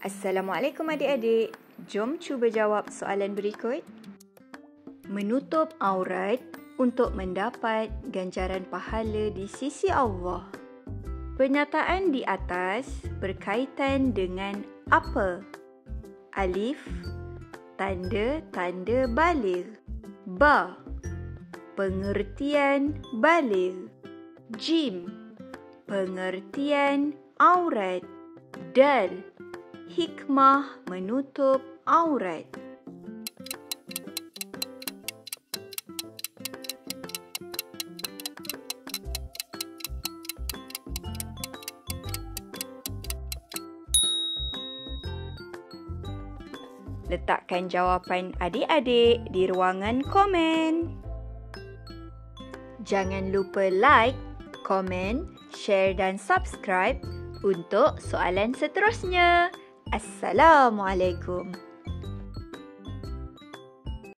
Assalamualaikum adik-adik. Jom cuba jawab soalan berikut. Menutup aurat untuk mendapat ganjaran pahala di sisi Allah. Pernyataan di atas berkaitan dengan apa? Alif, tanda-tanda baligh. Ba, pengertian baligh. Jim, pengertian aurat. Dal, hikmah menutup aurat. Letakkan jawapan adik-adik di ruangan komen. Jangan lupa like, komen, share dan subscribe untuk soalan seterusnya. Assalamualaikum.